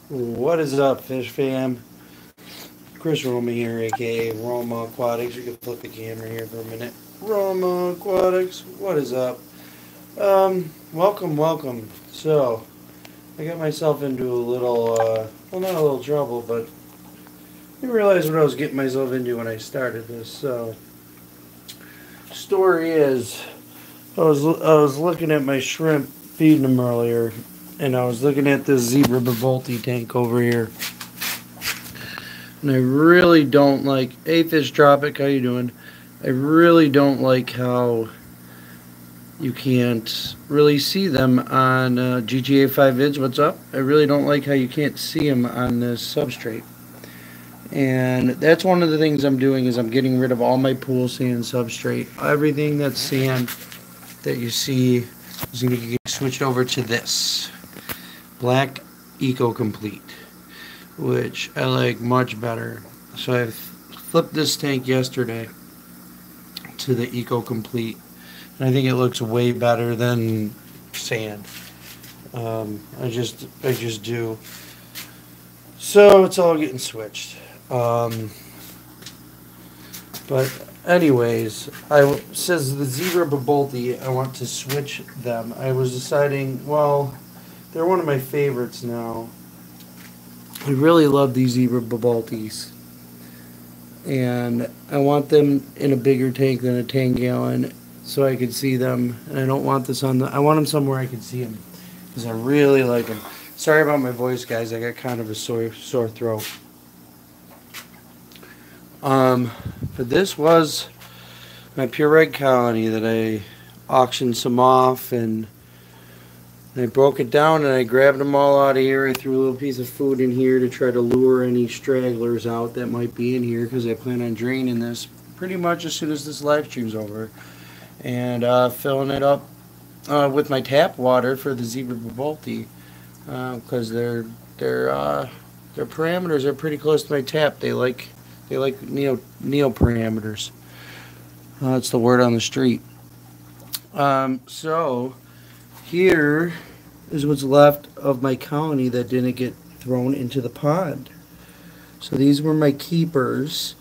What is up, fish fam? Chris Roma here, aka Roma Aquatics. You can flip the camera here for a minute. Roma Aquatics, what is up? Welcome. So, I got myself into a little, well, not a little trouble, but I realized what I was getting myself into when I started this. So, story is, I was looking at my shrimp, feeding them earlier, and I was looking at this zebra babolti tank over here. And I really don't like, hey Fish Tropic, how you doing? I really don't like how you can't really see them on GTA 5 vids. What's up? I really don't like how you can't see them on this substrate. And that's one of the things I'm doing is I'm getting rid of all my pool sand substrate. Everything that's sand that you see is going to get switched over to this black Eco Complete, which I like much better. So I flipped this tank yesterday to the Eco Complete, and I think it looks way better than sand. I just do. So it's all getting switched. But anyways, says the zebra babolti, I want to switch them. I was deciding, well, they're one of my favorites now. I really love these zebra baboltis, and I want them in a bigger tank than a 10-gallon so I could see them. And I don't want this on the, I want them somewhere I can see them because I really like them. Sorry about my voice, guys. I got kind of a sore throat. But this was my pure red colony that I auctioned some off, and I broke it down and I grabbed them all out of here. I threw a little piece of food in here to try to lure any stragglers out that might be in here, because I plan on draining this pretty much as soon as this live stream's over, and filling it up with my tap water for the zebra babolti, because their parameters are pretty close to my tap. They like neo parameters. That's the word on the street. So here is what's left of my colony that didn't get thrown into the pond. So these were my keepers,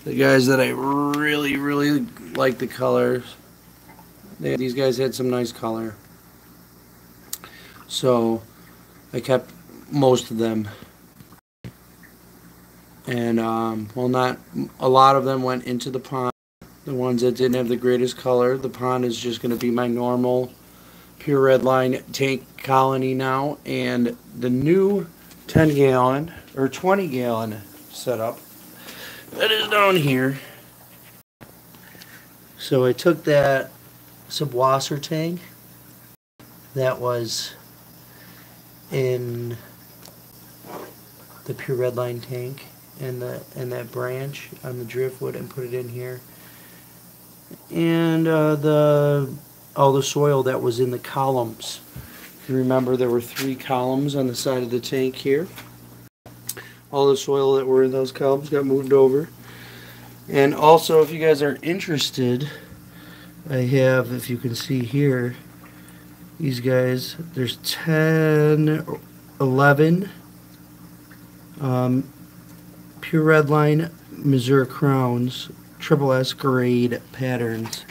the guys that I really like the colors. These guys had some nice color, so I kept most of them. And well, not a lot of them went into the pond. The ones that didn't have the greatest color, the pond is just going to be my normal pure red line tank colony now. And the new 10-gallon or 20-gallon setup that is down here. So I took that subwasser tank that was in the pure red line tank and that branch on the driftwood and put it in here, and all the soil that was in the columns. If you remember, there were 3 columns on the side of the tank here. All the soil that were in those columns got moved over. And also, if you guys are interested, I have, if you can see here, these guys, there's 10, 11 pure red line Missouri crowns, triple S grade patterns,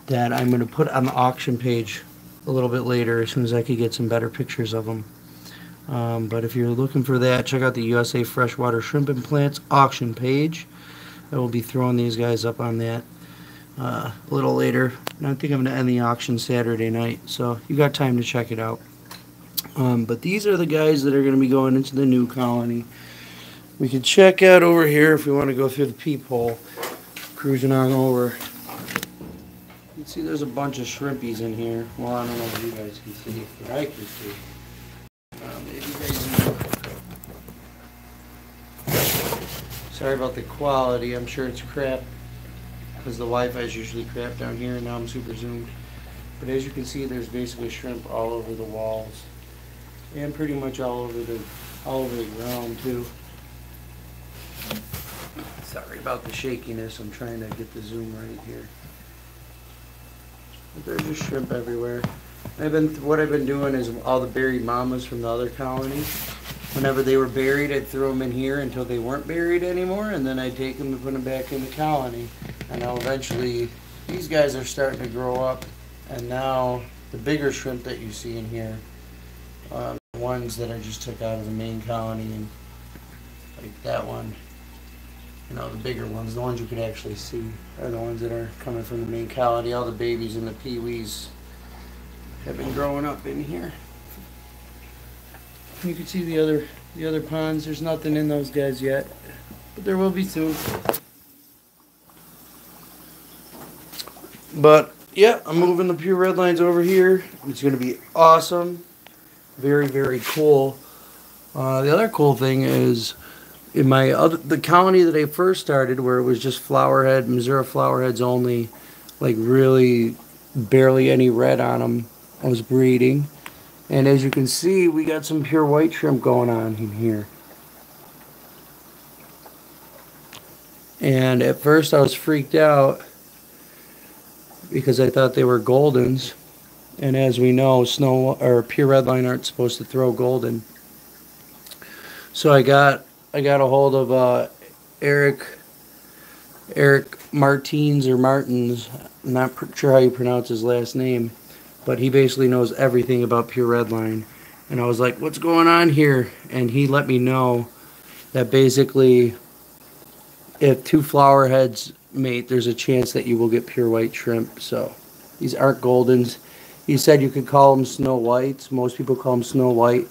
that I'm going to put on the auction page a little bit later as soon as I could get some better pictures of them. But if you're looking for that, check out the USA Freshwater Shrimp Implants auction page. I will be throwing these guys up on that a little later. And I think I'm going to end the auction Saturday night, so you got time to check it out. But these are the guys that are going to be going into the new colony. We can check out over here if we want to go through the peephole, cruising on over. You can see there's a bunch of shrimpies in here. Well, I don't know if you guys can see, but I can see. Maybe you guys know. Sorry about the quality. I'm sure it's crap because the Wi-Fi is usually crap down here, and now I'm super zoomed. But as you can see, there's basically shrimp all over the walls, and pretty much all over the ground too. Sorry about the shakiness. I'm trying to get the zoom right here. But there's just shrimp everywhere. What I've been doing is all the buried mamas from the other colony. Whenever they were buried, I'd throw them in here until they weren't buried anymore, and then I'd take them and put them back in the colony. And now eventually, these guys are starting to grow up, and now the bigger shrimp that you see in here, the ones that I just took out of the main colony, and like that one, you know, the bigger ones, the ones you could actually see, are the ones that are coming from the main colony. All the babies and the peewees have been growing up in here. You can see the other ponds. There's nothing in those guys yet, but there will be soon. But yeah, I'm moving the pure red lines over here. It's going to be awesome. Very, very cool. The other cool thing is in the colony that I first started, where it was just flowerhead, Missouri flowerheads only, like really barely any red on them. I was breeding. And as you can see, we got some pure white shrimp going on in here. And at first I was freaked out because I thought they were goldens. And as we know, pure redline aren't supposed to throw golden. So I got a hold of Eric Martins or Martins. I'm not sure how you pronounce his last name. But he basically knows everything about pure redline. And I was like, what's going on here? And he let me know that basically if two flower heads mate, there's a chance that you will get pure white shrimp. So these aren't goldens. He said you could call them snow whites. Most people call them snow white.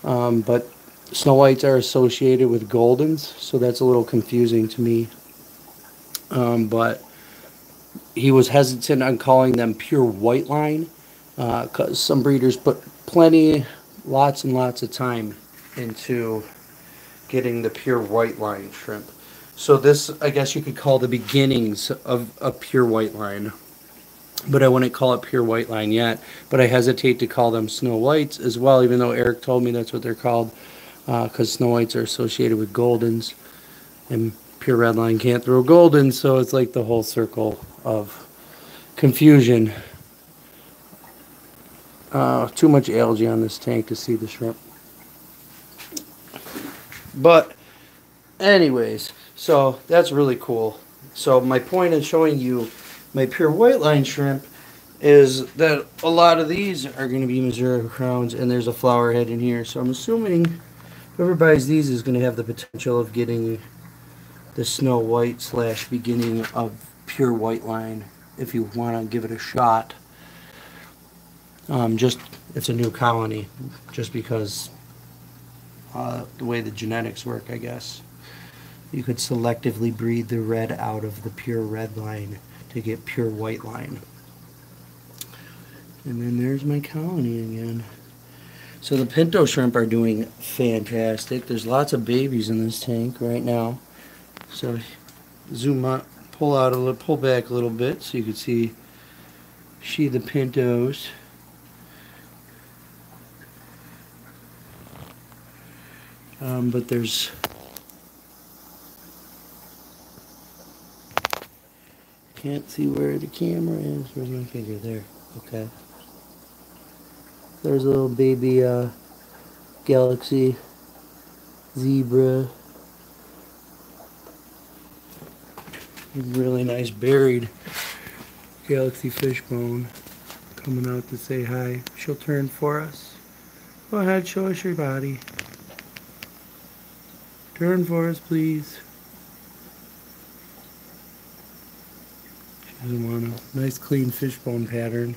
But snow whites are associated with goldens. So that's a little confusing to me. But he was hesitant on calling them pure white line. Because some breeders put lots and lots of time into getting the pure white line shrimp. So this, I guess you could call the beginnings of a pure white line. But I wouldn't call it pure white line yet. But I hesitate to call them snow whites as well, even though Eric told me that's what they're called. Because snow whites are associated with goldens. And pure red line can't throw goldens, so it's like the whole circle of confusion. Too much algae on this tank to see the shrimp. But anyways, so that's really cool. So my point in showing you my pure white line shrimp is that a lot of these are going to be Missouri crowns, and there's a flower head in here. So I'm assuming whoever buys these is going to have the potential of getting the snow white / beginning of pure white line if you want to give it a shot. Just it's a new colony, just because the way the genetics work, I guess. You could selectively breed the red out of the pure red line to get pure white line. And then there's my colony again. So the Pinto shrimp are doing fantastic. There's lots of babies in this tank right now. So zoom out, pull back a little bit so you can see the Pintos. But there's can't see where the camera is. Where's my finger? There. Okay. There's a little baby galaxy zebra. Really nice buried galaxy fishbone coming out to say hi. She'll turn for us. Go ahead, show us your body. Turn for us, please. She doesn't want a nice clean fishbone pattern.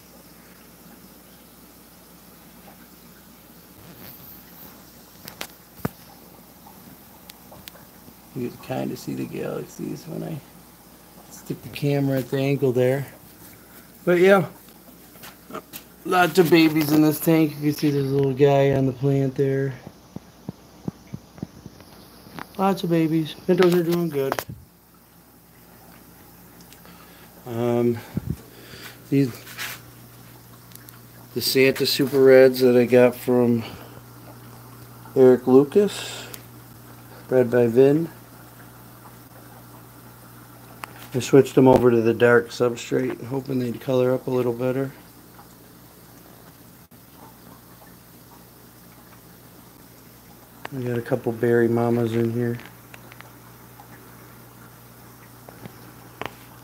You can kind of see the galaxies when I stick the camera at the angle there. But yeah, lots of babies in this tank. You can see there's a little guy on the plant there. Lots of babies. Pintos are doing good. The Santa Super Reds that I got from Eric Lucas, bred by Vin. I switched them over to the dark substrate, hoping they'd color up a little better. We got a couple berry mamas in here.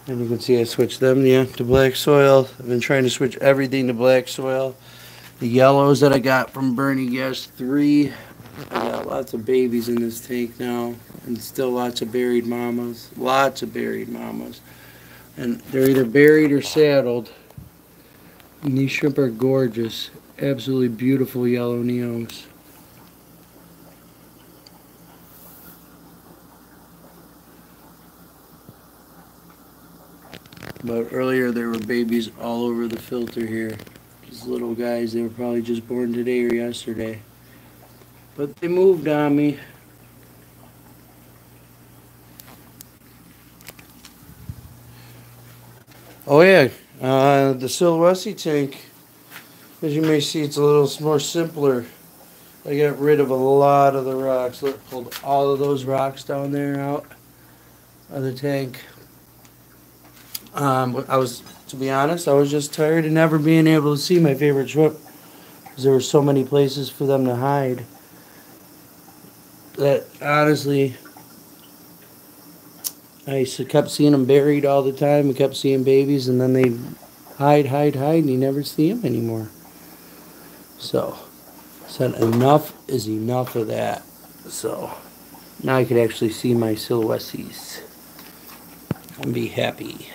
And you can see I switched them, to black soil. I've been trying to switch everything to black soil. The yellows that I got from Bernie Guest 3. I got lots of babies in this tank now. And still lots of buried mamas. Lots of buried mamas. And they're either buried or saddled. And these shrimp are gorgeous. Absolutely beautiful yellow neos. But earlier there were babies all over the filter here. These little guys, they were probably just born today or yesterday. But they moved on me. Oh yeah, the Sulawesi tank, as you may see, it's a little more simpler. I got rid of a lot of the rocks. Look, pulled all of those rocks down there out of the tank. To be honest, I was just tired of never being able to see my favorite shrimp because there were so many places for them to hide that honestly I kept seeing them buried all the time. I kept seeing babies, and then they hide, and you never see them anymore. So I said enough is enough of that. So now I could actually see my Suluwesis and be happy.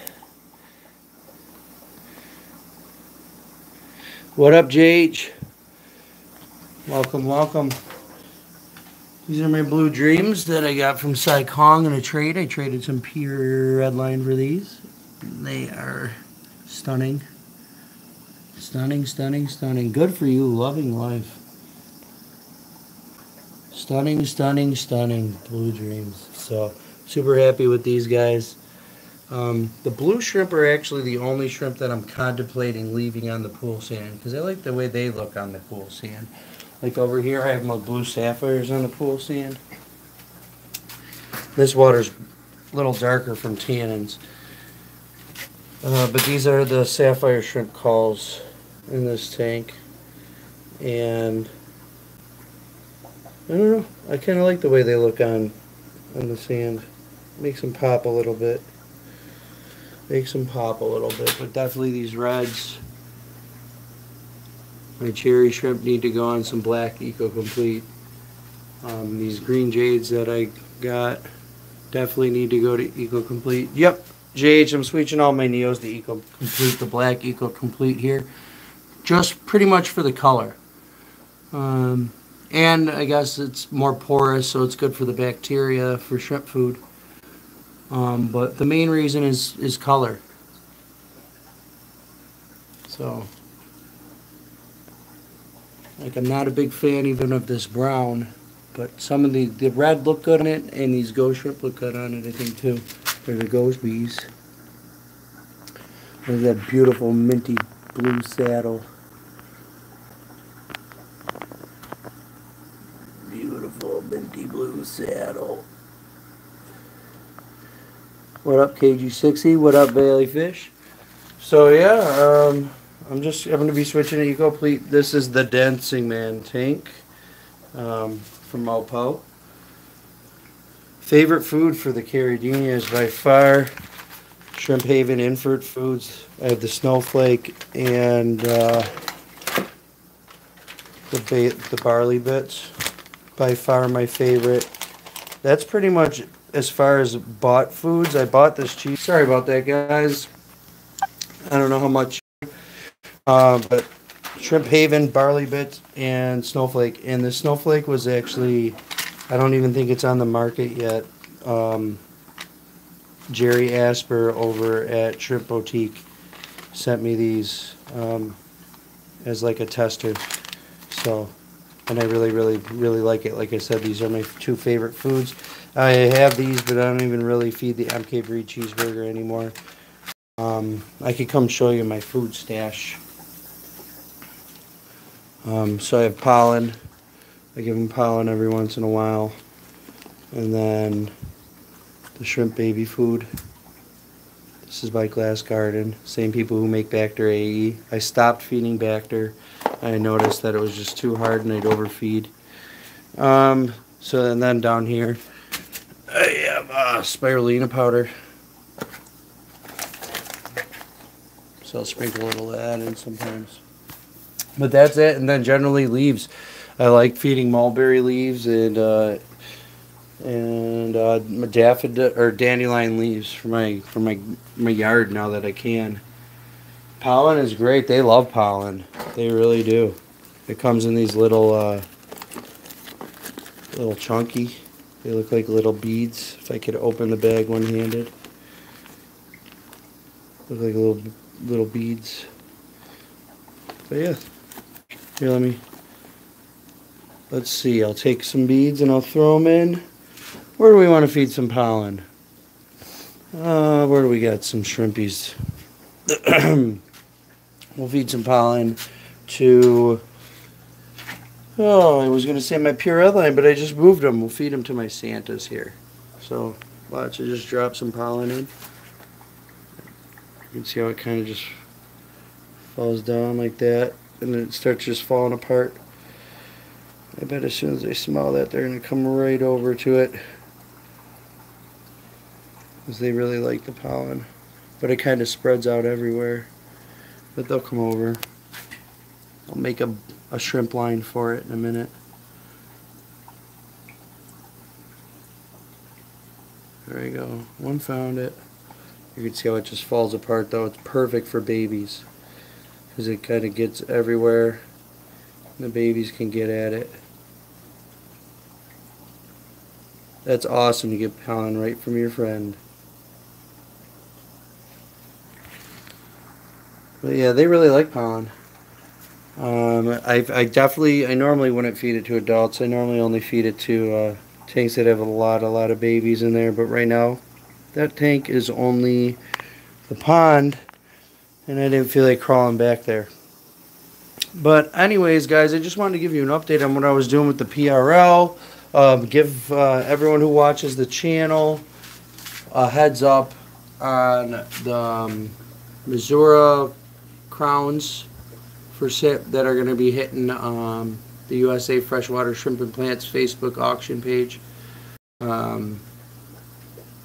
What up, JH? Welcome, welcome. These are my blue dreams that I got from Sai Kong in a trade. I traded some pure red line for these. They are stunning. Stunning, stunning, stunning. Good for you, loving life. Stunning, stunning, stunning blue dreams. So, super happy with these guys. The blue shrimp are actually the only shrimp that I'm contemplating leaving on the pool sand because I like the way they look on the pool sand. Like over here, I have my blue sapphires on the pool sand. This water's a little darker from tannins. But these are the sapphire shrimp calls in this tank. And I don't know, I kind of like the way they look on the sand. Makes them pop a little bit. Makes them pop a little bit, but definitely these reds. My cherry shrimp need to go on some black Eco Complete. These green jades that I got definitely need to go to Eco Complete. Yep, JH, I'm switching all my Neos to Eco Complete, the black Eco Complete here. Just pretty much for the color. And I guess it's more porous, so it's good for the bacteria for shrimp food. But the main reason is color. So, like, I'm not a big fan even of this brown, but some of the red look good on it, and these ghost shrimp look good on it, I think, too. They're the ghost bees. There's that beautiful minty blue saddle. Beautiful minty blue saddle. What up, KG60? What up, Bailey Fish? So yeah, I'm going to be switching to Eco Complete. This is the Dancing Man tank from Mopo. Favorite food for the Caridina is by far Shrimp Haven Infert Foods. I have the snowflake and the barley bits. By far my favorite. That's pretty much as far as bought foods. I bought this cheese. Sorry about that, guys. I don't know how much. But Shrimp Haven, barley bits, and snowflake. And the snowflake was actually, I don't even think it's on the market yet. Jerry Asper over at Shrimp Boutique sent me these as like a tester. So, and I really like it. Like I said, these are my two favorite foods. I have these, but I don't even really feed the MK Breed cheeseburger anymore. I could come show you my food stash. So I have pollen. I give them pollen every once in a while. And then the shrimp baby food. This is by Glass Garden. Same people who make Bacter RREA. I stopped feeding Bacter. I noticed that it was just too hard and I'd overfeed. So and then down here, I have spirulina powder. So I'll sprinkle a little of that in sometimes. But that's it. And then generally leaves. I like feeding mulberry leaves and daffodil or dandelion leaves for my yard now that I can. Pollen is great. They love pollen. They really do. It comes in these little chunky. They look like little beads. If I could open the bag one-handed, look like little beads. But yeah, here, let's see. I'll take some beads and I'll throw them in. Where do we want to feed some pollen? Where do we got some shrimpies? We'll feed some pollen to, I was going to say my pure red line, but I just moved them. We'll feed them to my Santas here. So watch, I just drop some pollen in. You can see how it kind of just falls down like that, and then it starts just falling apart. I bet as soon as they smell that, they're going to come right over to it, because they really like the pollen. But it kind of spreads out everywhere. But they'll come over. I'll make a shrimp line for it in a minute. There you go. One found it. You can see how it just falls apart though. It's perfect for babies, because it kind of gets everywhere. And the babies can get at it. That's awesome to get pollen right from your friend. But yeah, they really like pollen. I normally wouldn't feed it to adults. I normally only feed it to tanks that have a lot of babies in there. But right now, that tank is only the pond, and I didn't feel like crawling back there. But anyways, guys, I just wanted to give you an update on what I was doing with the PRL. Give everyone who watches the channel a heads up on the Missouri crowns for SIP that are going to be hitting the USA Freshwater Shrimp and Plants Facebook auction page.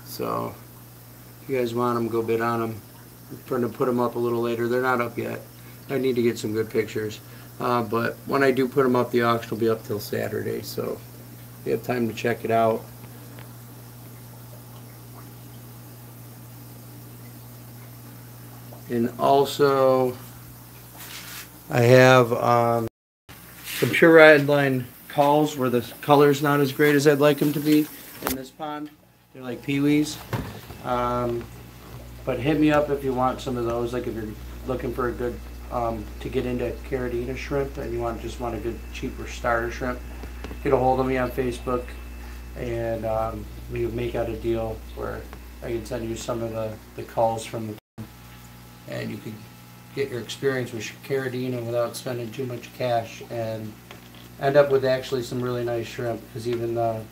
So if you guys want them, go bid on them. I'm trying to put them up a little later. They're not up yet. I need to get some good pictures. But when I do put them up, the auction will be up till Saturday. So if you have time to check it out. And also, I have some pure red line calls where the color's not as great as I'd like them to be in this pond. They're like peewees. But hit me up if you want some of those. Like if you're looking for a good to get into Caridina shrimp and you just want a good cheaper starter shrimp, get a hold of me on Facebook, and we would make out a deal where I can send you some of the calls from the, and you could get your experience with Caridina without spending too much cash and end up with actually some really nice shrimp, because even the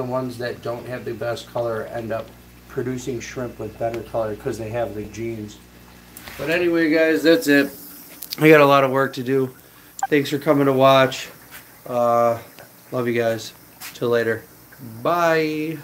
ones that don't have the best color end up producing shrimp with better color because they have the genes. But anyway, guys, that's it. I got a lot of work to do. Thanks for coming to watch. Love you guys. Till later. Bye.